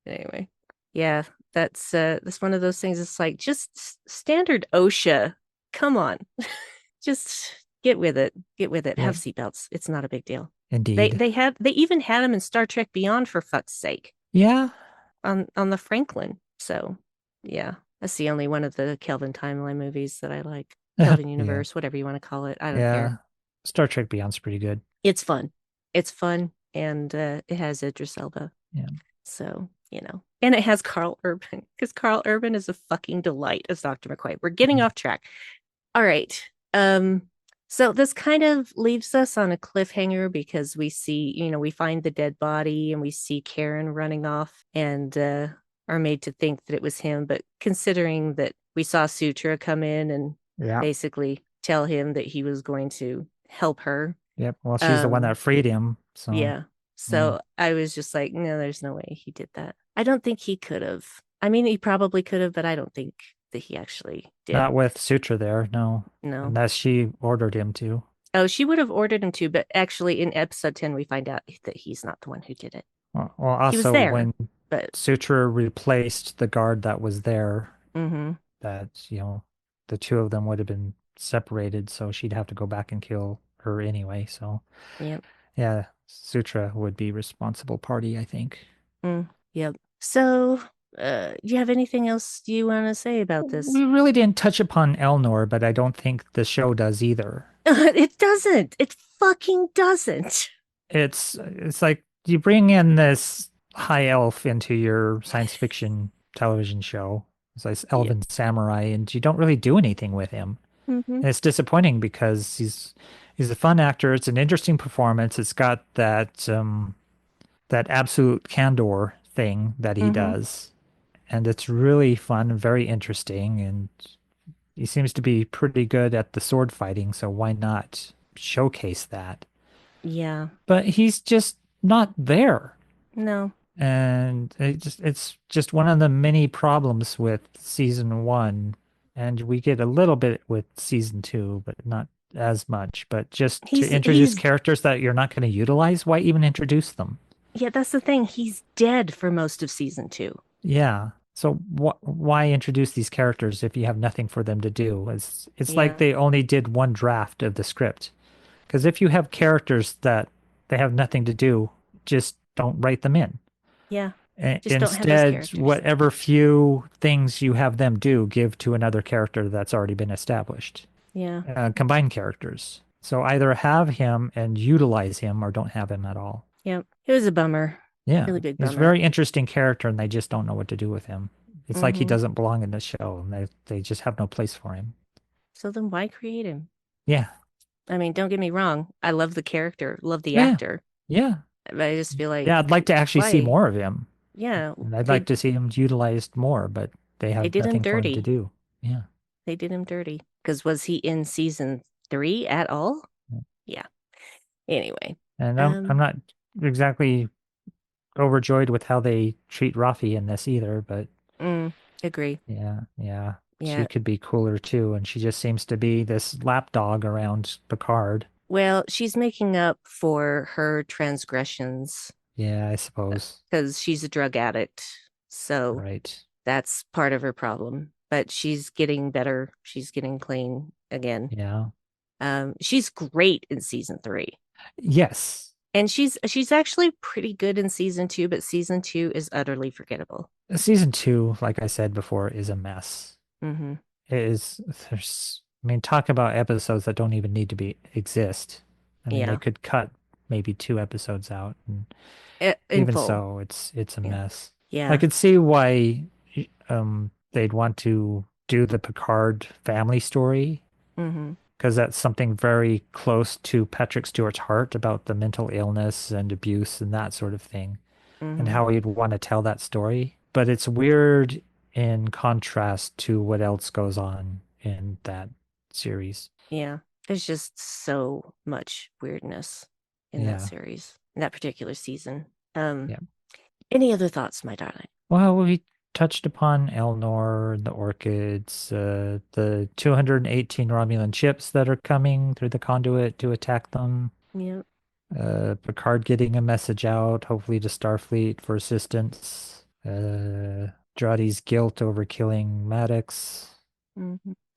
Anyway, yeah, that's one of those things. It's like just standard OSHA. Come on, just get with it. Get with it. Yeah, Have seatbelts. It's not a big deal. indeed. They even had them in Star Trek Beyond for fuck's sake Yeah. on the Franklin. So yeah, that's the only one of the Kelvin timeline movies that I like. Kelvin Yeah. universe, whatever you want to call it. I don't care. Yeah. Star Trek Beyond's pretty good. It's fun. It's fun, and it has Idris Elba. Yeah. So, and it has Carl Urban because Carl Urban is a fucking delight as Dr. McCoy. We're getting off track. All right. So this kind of leaves us on a cliffhanger because we see, we find the dead body and we see Karen running off and are made to think that it was him. But considering that we saw Sutra come in and Yeah. basically tell him that he was going to help her. Yep. Well, she's the one that freed him. So Yeah. So I was just like, no, there's no way he did that. I don't think he could have. I mean, he probably could have, but I don't think that he actually did. not with Sutra there, no. No. Unless she ordered him to. Oh, she would have ordered him to, but actually in episode 10, we find out that he's not the one who did it. Well, He was also there, when but Sutra replaced the guard that was there, mm-hmm. that, the two of them would have been separated, so she'd have to go back and kill her anyway. So, Yep. yeah, Sutra would be responsible party, I think. Yep. So, do you have anything else you want to say about this? We really didn't touch upon Elnor, but I don't think the show does either. It doesn't. It fucking doesn't. It's like you bring in this high elf into your science fiction television show. It's like elven samurai, and you don't really do anything with him. Mm-hmm. And it's disappointing because he's a fun actor. It's an interesting performance. It's got that that absolute candor thing that he does, and it's really fun and very interesting. And he seems to be pretty good at the sword fighting, so why not showcase that? Yeah. But he's just not there. No. And it's just one of the many problems with season 1. And we get a little bit with season 2, but not as much. But just to introduce characters that you're not going to utilize, why even introduce them? Yeah, that's the thing. He's dead for most of season 2. Yeah. So why introduce these characters if you have nothing for them to do? It's like they only did one draft of the script. Because if you have characters that they have nothing to do, just don't write them in. Yeah. Instead, whatever few things you have them do, give to another character that's already been established. Yeah. Combine characters. So either have him and utilize him or don't have him at all. Yep. It was a bummer. Yeah. Really big bummer. He's a very interesting character and they just don't know what to do with him. It's like he doesn't belong in the show and they just have no place for him. So then why create him? Yeah. I mean, don't get me wrong. I love the character, love the actor. Yeah. But I just feel like... Yeah, I'd like to actually see more of him. Yeah. And I'd like to see him utilized more, but they have nothing for him to do. Yeah. They did him dirty. Because was he in season 3 at all? Yeah. Anyway. And I'm not exactly overjoyed with how they treat Rafi in this either, but... agree. Yeah. She could be cooler too, and she just seems to be this lapdog around Picard. Well, she's making up for her transgressions. Yeah, I suppose. Because she's a drug addict. So that's part of her problem. But she's getting better. She's getting clean again. Yeah. She's great in season 3. Yes. And she's actually pretty good in season 2, but season 2 is utterly forgettable. Season 2, like I said before, is a mess. It is. Talk about episodes that don't even need to exist. They could cut maybe 2 episodes out, and even full. So, it's a mess. Yeah, I could see why they'd want to do the Picard family story, because that's something very close to Patrick Stewart's heart about the mental illness and abuse and that sort of thing, and how he'd want to tell that story. But it's weird in contrast to what else goes on in that series. Yeah, there's just so much weirdness in that series, in that particular season. Any other thoughts, my darling? Well, we touched upon Elnor, the Orchids, the 218 Romulan ships that are coming through the conduit to attack them. Yeah. Picard getting a message out, hopefully to Starfleet for assistance. Jodie's guilt over killing Maddox.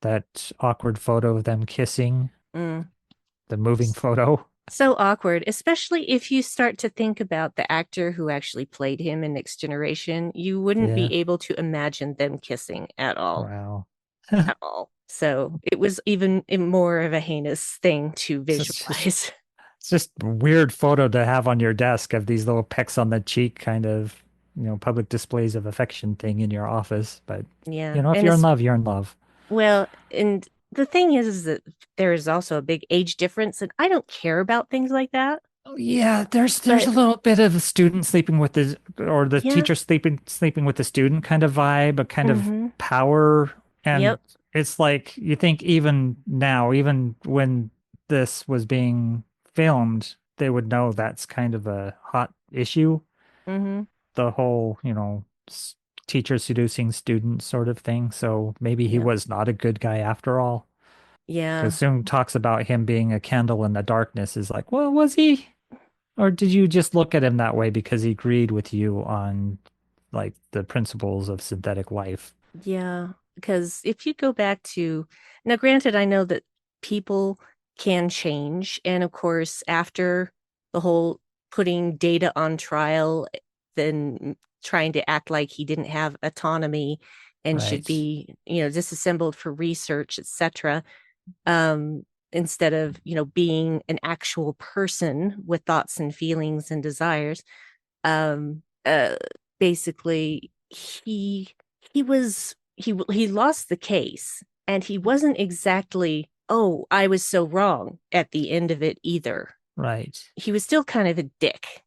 That awkward photo of them kissing. The moving photo. So awkward, especially if you start to think about the actor who actually played him in Next Generation. You wouldn't be able to imagine them kissing at all. Wow. At all. So it was even more of a heinous thing to It's just visualize. it's just a weird photo to have on your desk of these little pecks on the cheek, kind of, public displays of affection thing in your office. But Yeah. if And you're in it's, love, you're in love. well, and the thing is that there is also a big age difference, and I don't care about things like that. Oh, yeah, there's a But little bit of a student sleeping with the or the yeah, teacher sleeping with the student kind of vibe, a kind of mm-hmm. power. And Yep. it's like you think even now, even when this was being filmed, they would know that's kind of a hot issue. Mm-hmm. The whole, teacher seducing students sort of thing. So maybe he Yep. was not a good guy after all. Because Yeah. Soong talks about him being a candle in the darkness is like, well, was he? Or did you just look at him that way because he agreed with you on like the principles of synthetic life? Yeah, because if you go back to now, granted, I know that people can change. And of course, after the whole putting data on trial, then trying to act like he didn't have autonomy and should Right. be, disassembled for research, etc. Um, instead of, being an actual person with thoughts and feelings and desires. um Basically he lost the case, and he wasn't exactly, oh, I was so wrong at the end of it either. Right. He was still kind of a dick.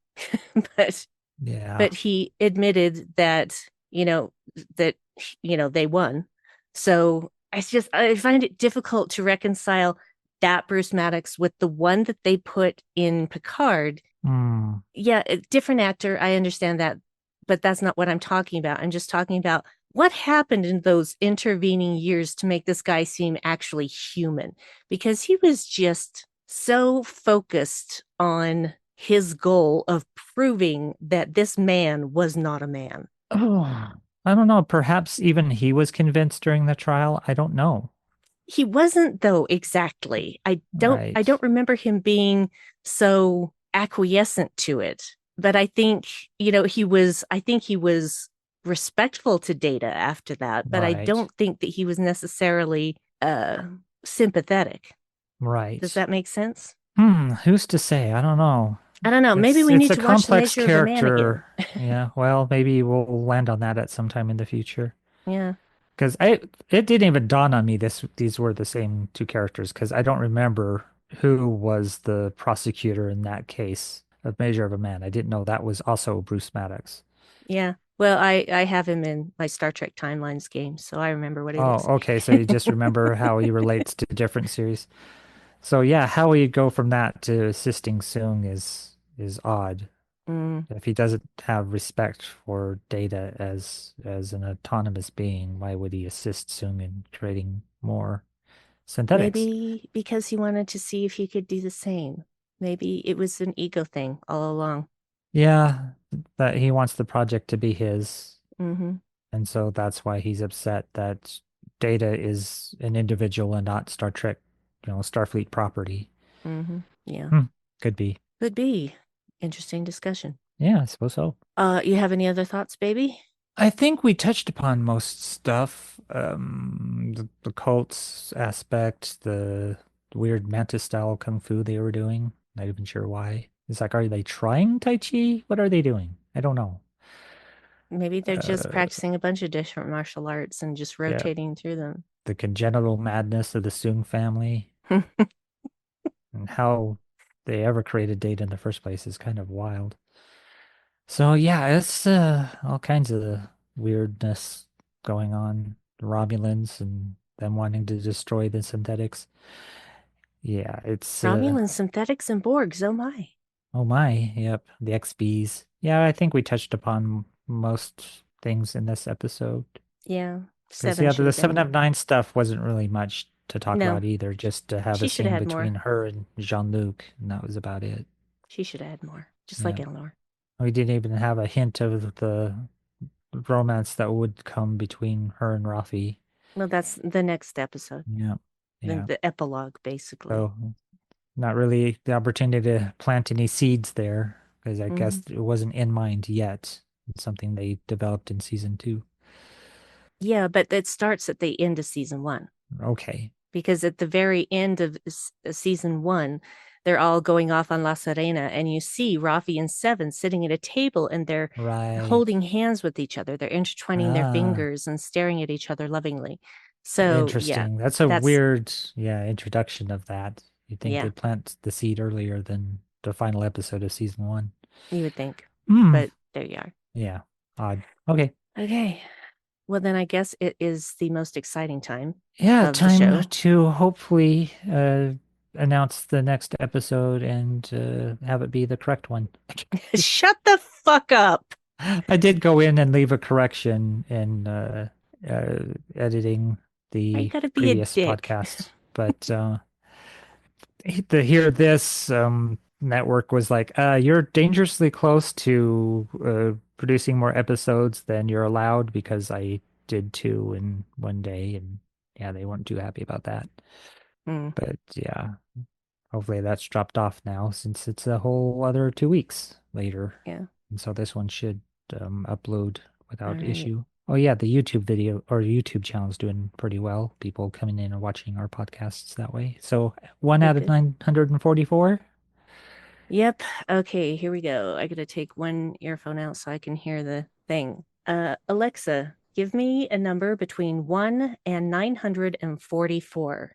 but Yeah. but he admitted that, you know that they won. So I find it difficult to reconcile that Bruce Maddox with the one that they put in Picard. Hmm. Yeah, a different actor, I understand that, but that's not what I'm talking about. I'm just talking about what happened in those intervening years to make this guy seem actually human, because he was just so focused on his goal of proving that this man was not a man. Oh, I don't know. Perhaps even he was convinced during the trial. I don't know. He wasn't, though, exactly. I Right. don't remember him being so acquiescent to it. But I think, I think he was respectful to Data after that, but I Right. don't think that he was necessarily sympathetic. Does Right. that make sense? Who's to say? I don't know. I don't know. Maybe we It's need a to watch The complex Measure of a Man again. character. Yeah, well, maybe we'll land on that at some time in the future. Yeah. Because I it didn't even dawn on me these were the same two characters because I don't remember who was the prosecutor in that case of Measure of a Man. I didn't know that was also Bruce Maddox. Yeah. Well, I have him in my Star Trek Timelines game, so I remember what he looks Oh, okay. So like. you just remember how he relates to different series. So yeah, how we go from that to assisting Soong is odd. Mm, If he doesn't have respect for Data as an autonomous being, why would he assist Soong in creating more synthetics? maybe because he wanted to see if he could do the same. Maybe it was an ego thing all along. Yeah, that he wants the project to be his, Mm-hmm. and so that's why he's upset that Data is an individual and not Star Trek, Starfleet property. Mm-hmm. Yeah. Hmm, could be. Could be. Interesting discussion. Yeah, I suppose so. You have any other thoughts, baby? I think we touched upon most stuff. The cults aspect, the weird mantis style kung fu they were doing. Not even sure why. It's like, are they trying Tai Chi? What are they doing? I don't know. Maybe they're just Uh, practicing a bunch of different martial arts and just yeah, rotating through them. the congenital madness of the Soong family and how they ever created data in the first place is kind of wild. So yeah, it's all kinds of weirdness going on. The Romulans and them wanting to destroy the synthetics. Yeah, it's Romulan synthetics and Borgs, oh my. oh my, yep, the XBs. Yeah, I think we touched upon most things in this episode. Yeah. Because Seven yeah, should the have been more. 7 of 9 stuff wasn't really much to talk No, about either, just to have a she should have scene had more. between her and Jean-Luc, and that was about it. She should have had more, just like Yeah. Eleanor. We didn't even have a hint of the romance that would come between her and Rafi. Well, that's the next episode, Yeah. Yeah. the epilogue, basically. So not really the opportunity to plant any seeds there because I guess Hmm. it wasn't in mind yet. It's something they developed in season 2. Yeah, but it starts at the end of season one. Okay. because at the very end of season one, they're all going off on La Serena, and you see Rafi and Seven sitting at a table, and they're Right. holding hands with each other. They're intertwining their Ah, fingers and staring at each other lovingly. So yeah, interesting. That's a that's weird, yeah, introduction of that. You'd think yeah, they'd plant the seed earlier than the final episode of season one. you would think, Hmm. but there you are. Yeah. Odd. Okay. Okay, well then I guess it is the most exciting time Yeah, of the time show. to hopefully announce the next episode and have it be the correct one. Shut the fuck up. I did go in and leave a correction in uh, editing Why you the gotta be a previous dick? podcast, but the Hear This network was like, you're dangerously close to producing more episodes than you're allowed because I did two in one day, and yeah, they weren't too happy about that. Hmm, But yeah, hopefully that's dropped off now since it's a whole other 2 weeks later. yeah. And so this one should upload All without right. issue. Oh yeah, the YouTube video or YouTube channel is doing pretty well. People coming in and watching our podcasts that way. So one Good, out of good. 944. Yep. Okay, here we go. I gotta take one earphone out so I can hear the thing. Alexa, give me a number between 1 and 944.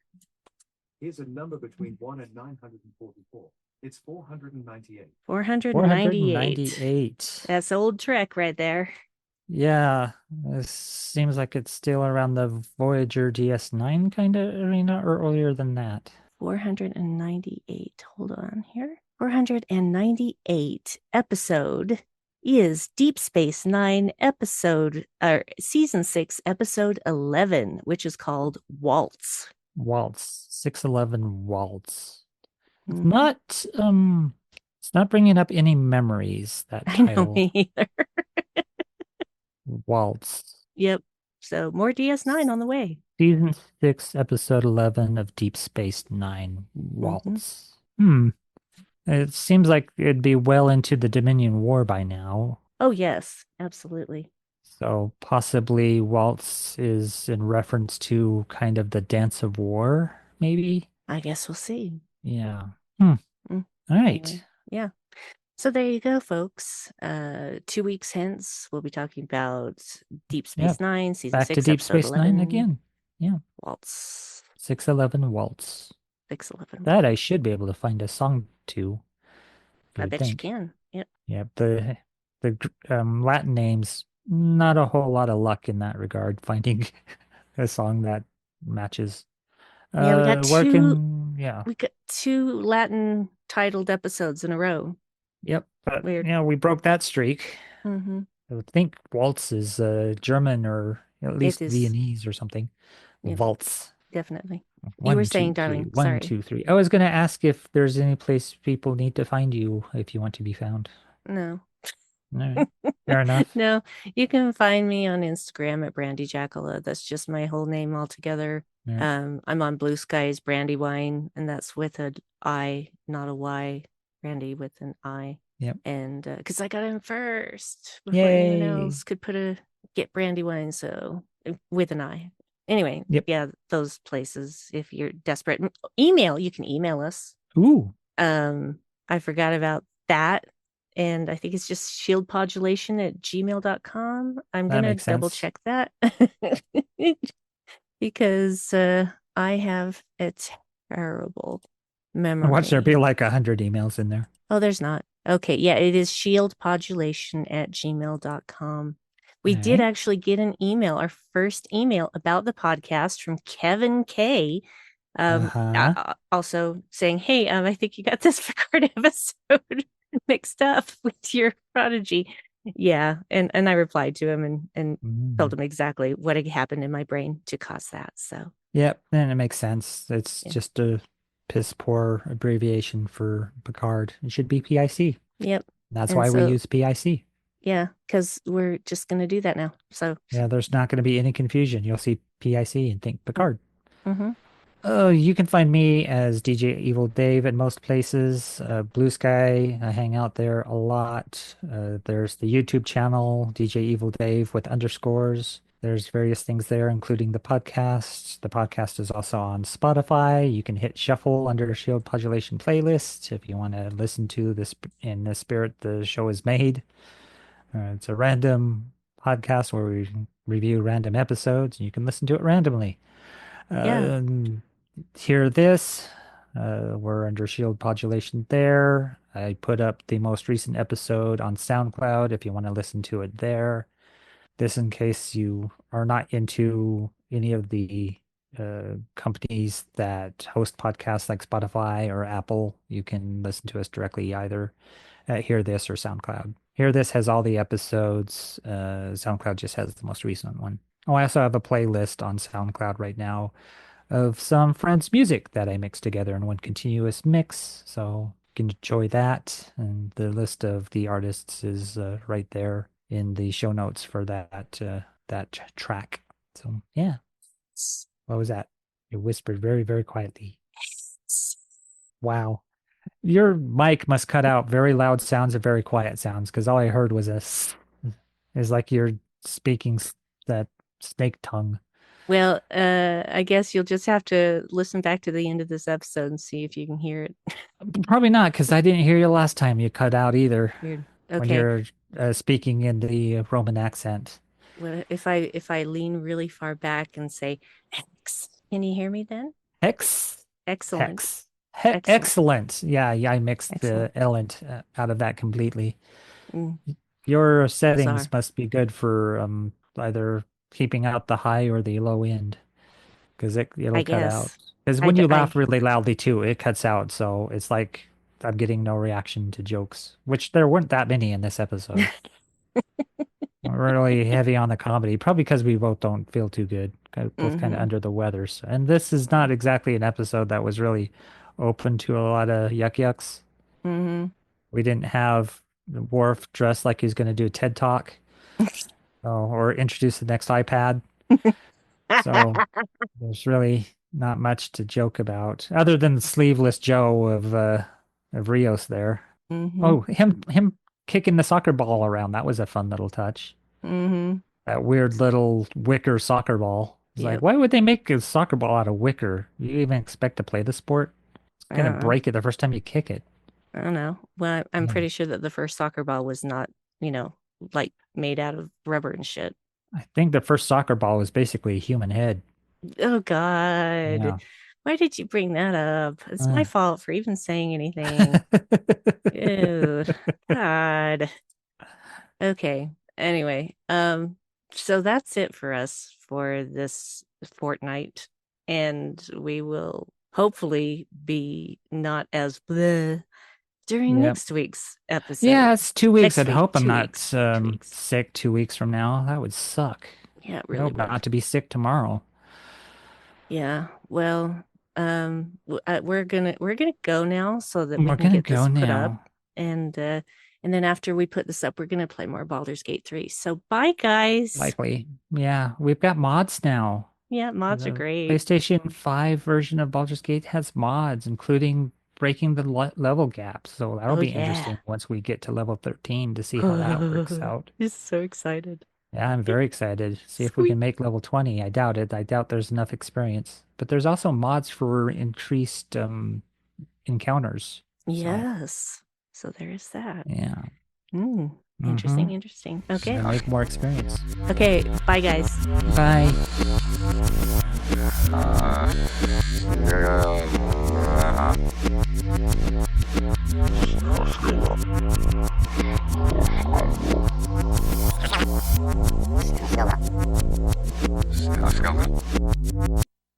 Here's a number between 1 and 944. It's 498. 498. 498. That's old Trek right there. Yeah, this seems like it's still around the Voyager DS9 kind of arena or earlier than that. 498. Hold on here. 498 episode is Deep Space Nine episode, or season 6, episode 11, which is called Waltz. Waltz, 611 Waltz. It's Mhm. not it's not bringing up any memories, that I know, title. me either. Waltz. Yep. So more DS9 on the way. Season 6, episode 11 of Deep Space Nine. Hmm. Waltz. Hmm. It seems like it'd be well into the Dominion War by now. Oh, yes, absolutely. So possibly Waltz is in reference to kind of the Dance of War, maybe? I guess we'll see. Yeah. Hmm. Mm. All Anyway, right. yeah. So there you go, folks. 2 weeks hence, we'll be talking about Deep Yeah. Space Nine, season Back to 6, Deep episode Space Nine 11, again. Yeah. Waltz. 611 Waltz. 611 That I Waltz. should be able to find a song to, you I would bet you think. can. Yep. Yeah, the Latin names, not a whole lot of luck in that regard, finding a song that matches. Yeah, Yeah. we got two Latin titled episodes in a row. Yep. But Weird. we broke that streak. Mm-hmm. I would think waltz is German or at It least is. Viennese or something. Yep, Waltz. definitely. You were One, saying, two, three. darling. One, Sorry. two, three. I was going to ask if there's any place people need to find you if you want to be found. No. All right. Fair enough. No, you can find me on Instagram at Brandy Jackala. That's just my whole name altogether. All right. I'm on Blue Skies Brandywine, and that's with an I, not a Y. Brandy with an I. Yep. And because I got in first before anyone Yay. else could get Brandywine, so with an I. Anyway, Yep. yeah, those places. If you're desperate, you can email us. Ooh. I forgot about that. And I think it's just shieldpodulation@gmail.com. I'm That going to makes double sense. check that because I have a terrible Watch there be memory. like 100 emails in there. Oh, there's not. Okay. Yeah, it is shieldpodulation@gmail.com. We All did right. actually get an email, our first email about the podcast from Kevin K. Uh-huh. Also saying, hey, I think you got this Picard episode mixed up with your prodigy. Yeah. And I replied to him and told him exactly what had happened in my brain to cause that. So, Yep, and it makes sense. It's yeah. just a piss poor abbreviation for Picard. It should be PIC. Yep. That's And why we so, use PIC. yeah, because we're just going to do that now. So, Yeah, there's not going to be any confusion. You'll see PIC and think Picard. mm-hmm. You can find me as DJ Evil Dave at most places. Blue Sky, I hang out there a lot. There's the YouTube channel, DJ Evil Dave with underscores. There's various things there, including the podcast. The podcast is also on Spotify. You can hit shuffle under Shield Modulation playlist if you want to listen to this in the spirit the show is made. It's a random podcast where we review random episodes, and you can listen to it randomly. Yeah. Hear this. We're under Shield Modulation there. I put up the most recent episode on SoundCloud if you want to listen to it there. This in case you are not into any of the companies that host podcasts like Spotify or Apple. You can listen to us directly either at Hear This or SoundCloud. Hear This has all the episodes. SoundCloud just has the most recent one. Oh, I also have a playlist on SoundCloud right now of some friends' music that I mixed together in one continuous mix. So you can enjoy that. And the list of the artists is right there in the show notes for that track. So yeah. What was that? You whispered very, very quietly. Wow. Your mic must cut out very loud sounds and very quiet sounds because all I heard was is like you're speaking that snake tongue. Well, I guess you'll just have to listen back to the end of this episode and see if you can hear it. Probably not, because I didn't hear you last time you cut out either. Weird. When Okay. you're speaking in the Roman accent. Well, if I lean really far back and say X, can you hear me then? Hex. Excellent. Hex. Excellent. Excellent. Yeah, I mixed Excellent. the element out of that completely. Mm. Your settings Bizarre. must be good for either keeping out the high or the low end, because it'll I cut out. guess. Because when you laugh really loudly too, it cuts out. So it's like I'm getting no reaction to jokes, which there weren't that many in this episode. We're really heavy on the comedy, probably because we both don't feel too good, both kind of under the weather. So, and this is not exactly an episode that was really open to a lot of yucks. We didn't have Worf dressed like he's going to do a TED Talk or introduce the next iPad. So there's really not much to joke about other than Sleveless Joe of Rios there. Oh, him kicking the soccer ball around. That was a fun little touch. That weird little wicker soccer ball. It's like, why would they make a soccer ball out of wicker? You even expect to play the sport? It's gonna break it the first time you kick it. I don't know. Well, I'm pretty sure that the first soccer ball was not, like made out of rubber and shit. I think the first soccer ball was basically a human head. Oh God. Yeah. Why did you bring that up? It's my fault for even saying anything. Ew. God. Okay. Anyway, so that's it for us for this fortnight, and we will hopefully be not as bleh during next week's episode. Yeah, it's 2 weeks. Next I'd hope I'm 2 not weeks. sick 2 weeks from now. That would suck. Yeah, it I really hope would. not to be sick tomorrow. Yeah. Well, we're gonna go now so that we can get this put up, and then after we put this up, we're gonna play more Baldur's Gate 3. So bye, guys. Likely. Yeah, we've got mods now. Yeah, mods are great. PlayStation 5 version of Baldur's Gate has mods, including breaking the level gap. So that'll be interesting once we get to level 13 to see how that works out. I'm so excited. Yeah, I'm very excited. See if we can make level 20. I doubt it. I doubt there's enough experience. But there's also mods for increased encounters. Yes. So there is that. Yeah. Interesting, interesting. Okay. So make more experience. Okay, bye guys. Bye. Still up.